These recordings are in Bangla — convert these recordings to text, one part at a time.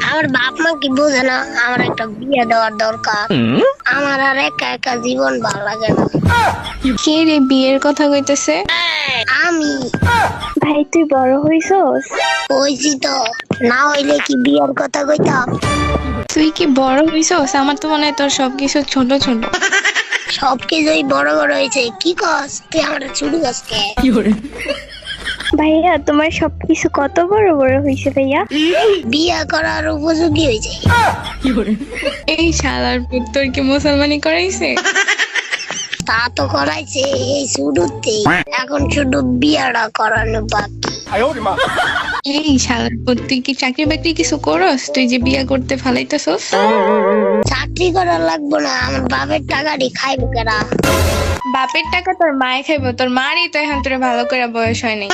আমার বাপ মা কি বোঝে না আমার একটা বিয়ে দেওয়ার দরকার। আমার আর একা একা জীবন ভালো লাগে না। কে রে বিয়ের কথা কইতেছে? আমি ভাই তুই বড় হইছস? কইছি তো, না হইলে কি বিয়ের কথা কইতাম? তুই কি বড় হইছস? আমার তো মনে হয় তোর সবকিছু ছোট ছোট। সবকিছুই বড় বড় হয়েছে। কি কস তুই আমার ছুটি গাছকে? ভাইয়া তোমার সবকিছু কত বড় বড় হইছে ভাইয়া? বিয়ে করার উপযোগী হয়েছে। এই শালার পুত তোর কি মুসলমানি করাইছে? তা তো করাইছে এই শুরুতেই, এখন শুধু বিয়েটা করানো বাকি। এই শালার পুত তুই কি চাকরি বাকরি কিছু করস? তুই যে বিয়া করতে ফালাইতেছস? চাকরি করা লাগবো না, আমার বাপের টাকাটি খাইবো কেনা। বাপের টাকা তোর মায়ে খাইবো, তোর মারই তো এখন তোর ভালো করে বয়স হয় নাই।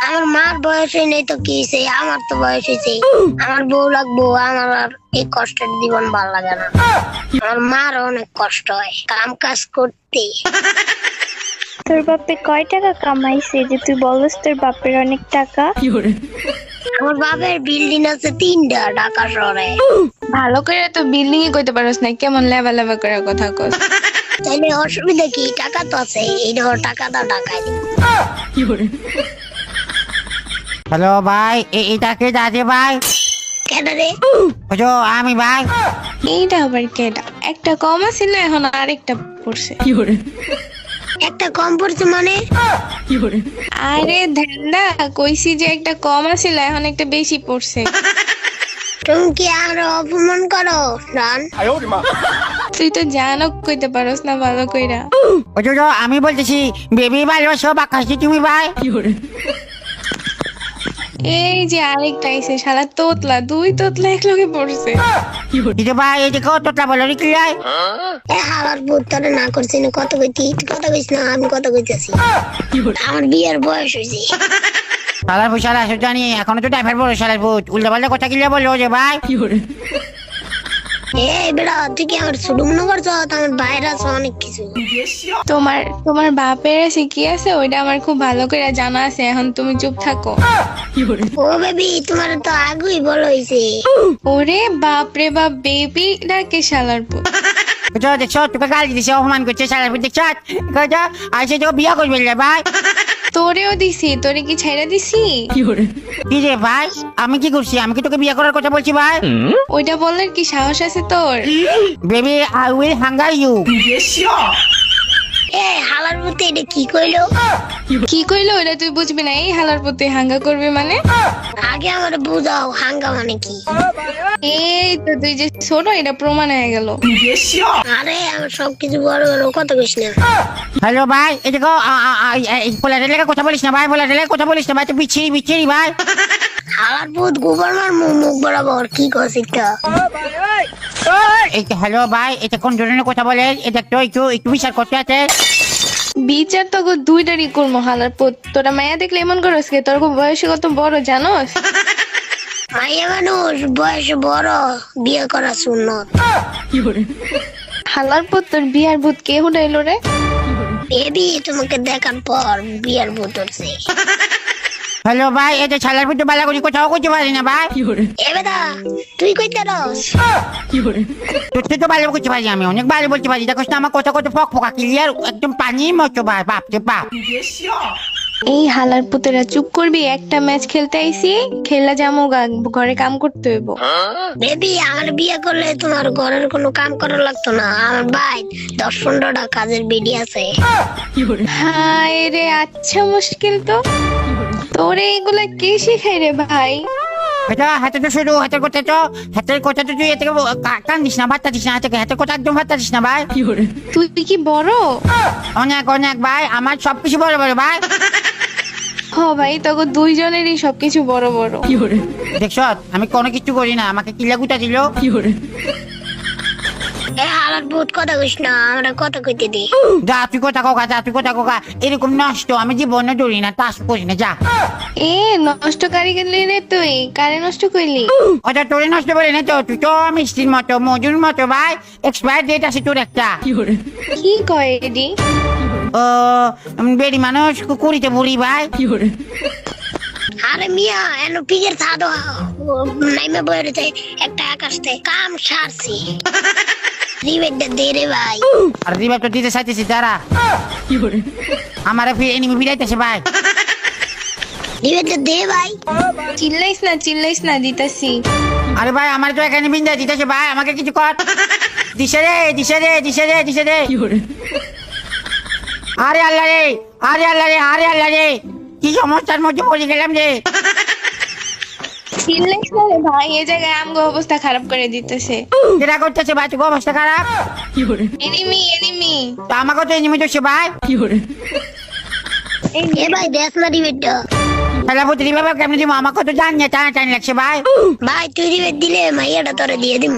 আমার মার বয়স হয় নাই তো কি হয়েছে, আমার তো বয়স হয়েছে। আমার বউ লাগবো, আমার আর এই কষ্টের জীবন ভালো লাগে না। আমার মার অনেক কষ্ট হয় কাম কাজ করতে। তোর বাপে কয় টাকা কামাইছে যে তুই বলস তোর বাপের অনেক টাকা? আমার বাপের বিল্ডিং আছে 3টা ঢাকা শহরে। ভালো করে তো বিল্ডিং এ কইতে পারস না, কেমন লেবা লেবা করে কথা কস। তাইলে অসুবিধা কি? টাকা তো আছে, এই ধর টাকা দাও, টাকায় দিই। হ্যালো ভাই, এটা কে দাদে ভাই? কেন রে? বুঝো আমি ভাই। এইটা আবার কেডা? একটা কম আছিল এখন আরেকটা পড়ছে। একটা কম পড়ছে মানে? আরে ধ্যানদা কইছি যে একটা কম আছিল এখন একটা বেশি পড়ছে। তুমি কি আর অপমান করো রান? তুই তো জানো কইতে পারস না ভালো কইরা। বুঝো আমি বলতেছি বেবি ভালোবাসো বাকাশি তুমি ভাই। এই যে আরেকটা আইছে শালা তোতলা, দুই তোতলা একলগে পড়ছে। দিদি ভাই এই দেখো তোটা বলো কি ভাই? এ হালার পুত্তরে না করছি না, কত কইতি তুই কথা কইস না, আমি কথা কইতেছি। আমার বিয়ের বয়স হয়েছে। সালার ভূত সালা জানি এখনো তো ড্রাইভার বলো সালার ভূত উল্টা পাল্টা কথা কিলে বলো যে ভাই। এই বেড়া তুই কি আমার ছোট মনে করছো? আমার বাইরে আছে অনেক কিছু। তোমার বাপের আছে কি আছে ওইটা আমার খুব ভালো করে জানা আছে, এখন তুমি চুপ থাকো। ও বেবি তোমার তো আগুই বলো হয়েছে। ওরে বাপ রে বাপ, বেবি ডাকে শালার পুত। বুঝো দেখছো তোকে গালি দিছে অপমান করছে সালার ভূত দেখছো কইছো আইসে তো বিয়া করবে রে ভাই। তোরেও দিছি, তোরে কি ছাইরা দিছি? কি রে ভাই আমি কি করছি? আমি কি তোকে বিয়ে করার কথা বলছি ভাই? ওইটা বলার কি সাহস আছে তোর? Baby I will hunger you. এ হালার পুত্তে এটা কি কইলো? কি কইলো ওইটা তুই বুঝবি না? এই হালার পুতে হাঙ্গা করবি মানে? আগে আমার বুঝাও হাঙ্গা মানে কি? এই তো তুই যে ছোট এটা প্রমাণ হয়ে গেল। আরে আমার সবকিছু বড় বড় কথা কইস না। হ্যালো ভাই এই দেখো পোলাটের লেগে কথা বলিস না ভাই, পোলাটের লেগে কথা বলিস না ভাই, তুই বিচ্ছিরি বিচ্ছিরি ভাই। হালার পুত গোবর মার মুখ বরাবর কি করছিস? হ্যালো ভাই এটা কোন ধরনের কথা বলে? এটা তো একটু বিচার করতে আছে। বিচার তো দুইটারই করবো হালার পুত। তোরা মায়া দেখলে এমন করস কে? তোর বয়সে কত বড় জানোস? মাইয়া মানুষ বয়স বড়, বিয়ে করা সুন্নত। হালার পুত তোর বিয়ার ভূত কে উঠাইলো রে? বেবি তোমাকে দেখার পর বিয়ের ভূত হচ্ছে। হ্যালো ভাই এটা ছালার ভিতরে বালা করি কোথাও করতে পারি না ভাই। এ বেদা তুই কইতে রস? তোর তো ভালো করতে পারি, আমি অনেক ভালো বলতে পারি। দেখো না আমার কথা কত ফক ফকা ক্লিয়ার একদম পানির মতো ভাই, বাপ রে বাপ। এই হালার পুতেরা চুপ করবি? একটা ম্যাচ খেলতে আইছি, খেলা যামো ঘরে কাম করতে হইব। বেবি আমার বিয়ে করলে তোমার ঘরের কোনো কাম করা লাগতো না। আমার ভাই 10-15টা কাজের বেডি আছে। হায় রে, আচ্ছা মুশকিল তো। তোরে এগুলা কে শিখাই রে ভাই? এটা হাতে তো শুরু হাতের কথা তো, হাতের কথা তো তুই এতে কান দিস না, ভাতটা দিস না হাতে, হাতের কথা একদম ভাতটা দিস না ভাই। তুই কি বড়? অনেক অনেক ভাই, আমার সবকিছু বড় বড় ভাই। হ ভাই তোকে দুইজনেরই সবকিছু বড় বড়। দেখছ আমি কোনো কিছু করি না, আমাকে কিলা গুটা দিল। এ হালার ভূত কথা কইস না, আমরা কথা কইতে দি। যা তুই কথা কোকা, যা তুই কথা কোকা, এরকম নষ্ট আমি জীবনে ধরি না, তাস করি না, যা। এ নষ্ট কারি গেলি রে তুই, কারে নষ্ট করলি? ওটা তোরে নষ্ট বলে না তো, তুই তো মিষ্টির মতো মজুর মতো ভাই, এক্সপায়ার ডেট আছে তোর একটা। কি কয় এডি? ও বেরি মানুষ কুড়িতে বুড়ি ভাই। আরে মিয়া এনো পিগের ছাদো নাইমে বইরেছে একটা আকাশতে কাম সারছি রিবেটটা দে রে ভাই আর রিভাইভ তো দিতে চাইতেছি দাঁড়া আমার এনিমি বিড়াইতেছে ভাই রিবেটটা দে ভাই চিল্লাইস না দিতাছি। আরে ভাই আমার তো এখানে বিন্দা দিতেছে ভাই আমাকে কিছু কর দিছে রে আরে আল্লাহ রে কি সমস্যার মধ্যে পড়ে গেলাম রে চিল্লাইস না রে ভাই, এই জায়গায় আমগো অবস্থা খারাপ করে দিতেছে। যেটা করতেছে ভাই তোকে অবস্থা খারাপ এনিমি তো আমাকে তো এনিমি তো সে ভাই এ ভাই দেখ না রিবেটটা তাহলে বুঝতে রিভাইভ কেমন দিব আমাকে তো জানি না টান লাগছে ভাই ভাই তুই রিবেট দিলে মাইয়াটা তোরে দিয়ে দিম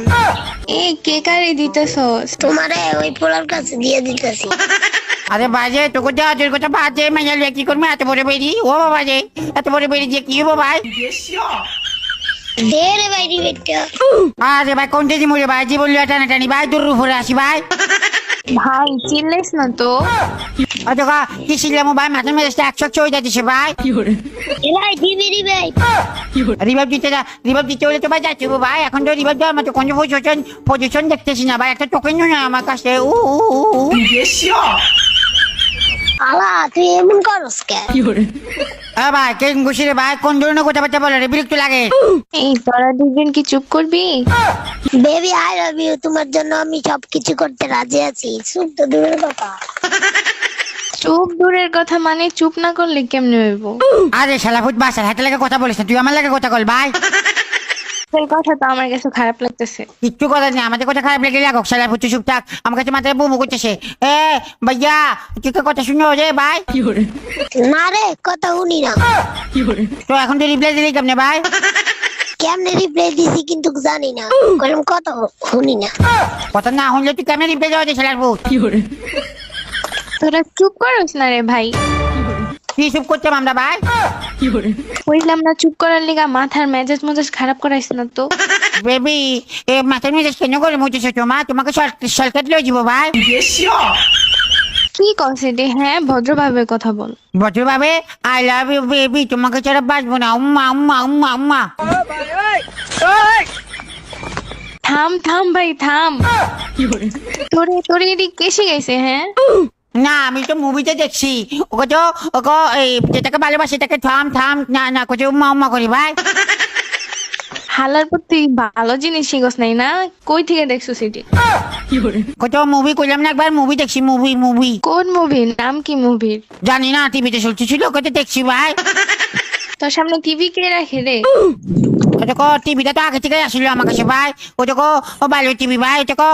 এ কে কারে দিতেছস? তোমারে ওই পোলার কাছে দিয়ে দিতেছি আরে বাজে তোকে দেওয়া তোর কথা বাজে মাইয়াল কি করবি এত বড় বেরি ও বাবা রে এত বড় বেরি যে কি হবো ভাই দে রে ভাই রিবেটটা আরে ভাই কোনটা দিব রে ভাই জীবন লিয়া টানাটানি ভাই দূর উপরে আসি ভাই ভাই চিল্লাইস না তো। অত কি ছিলাম ভাই মাথার মেজাজটা 100 হয়ে যাচ্ছে ভাই এ ভাই দিবি রিবেট রিভাইভ দিতে হলে তো ভাই যাচ্ছি ভাই এখন তো রিভাইভ দেওয়ার মতো কোনো পজিশন দেখতেছি না ভাই একটা টোকেন নয় আমার কাছে আলা তুই এমন করস কে ভাই কে ঘুষি রে ভাই কোন ধরনের কথাবার্তা বলে রে বিরক্ত লাগে এই তোরা দুজন কি চুপ করবি? বেবি আই লাভ ইউ তোমার জন্য আমি সবকিছু করতে রাজি আছি চুপ তো দূরের কথা চুপ দূরের কথা মানে চুপ না করলে কেমনে হইব? আরে শালা ফুট বাসার হাতে লাগে কথা বলিস না তুই আমার লাগে কথা বল ভাই তোর কথা তো আমার কাছে খারাপ লাগতেছে। কিচ্ছু কথা নেই আমাদের কথা খারাপ লেগে লাগুক শালা ফুট চুপ থাক আমার কাছে মাথায় বুমু করতেছে ভাইয়া তুই কথা শুনো রে ভাই না রে কথা শুনি না তো এখন তো রিপ্লাই দিলি কেমনে ভাই কেমনে রিপ্লাই দিছি কিন্তু জানি না কোন কথা শুনি না কথা না শুনলে তুই কেমনে রিপ্লাই দেওয়া যায় শালার ফুট তোরা চুপ করস না রে ভাই। কি চুপ করতাম আমরা ভাই কইলাম না চুপ করার লিগা মাথার মেজাজ খারাপ করাইস না তো। বেবি মাথার মেজাজ কেন করে মুছেছো তোমাকে সরকার লয়ে যাবো ভাই কি কইছে রে? হ্যাঁ ভদ্রভাবে কথা বল। ভদ্রভাবে আই লাভ ইউ বেবি তোমাকে ছাড়া বাঁচবো না উম্মা থাম ভাই থাম। তোরে এদিক কেসে গেছে? হ্যাঁ না আমি তো মুভিতে দেখছি ওকে এই যেটাকে ভালোবাসে সেটাকে থাম না কোথাও উম্মা করি ভাই হালার পর তুই ভালো জিনিস শিখস নাই না? কই থেকে দেখছো সেটি? কোথাও মুভি করলাম না একবার মুভি দেখছি মুভি কোন মুভি? নাম কি মুভির? জানি না টিভিতে চলতেছিল কোথায় দেখছি ভাই তোর সামনে টিভি কে রাখে রে? ওটাকে টিভিটা তো আগে থেকে আসলো আমার কাছে ভাই ওটাকে ভালো টিভি ভাই ওটাকে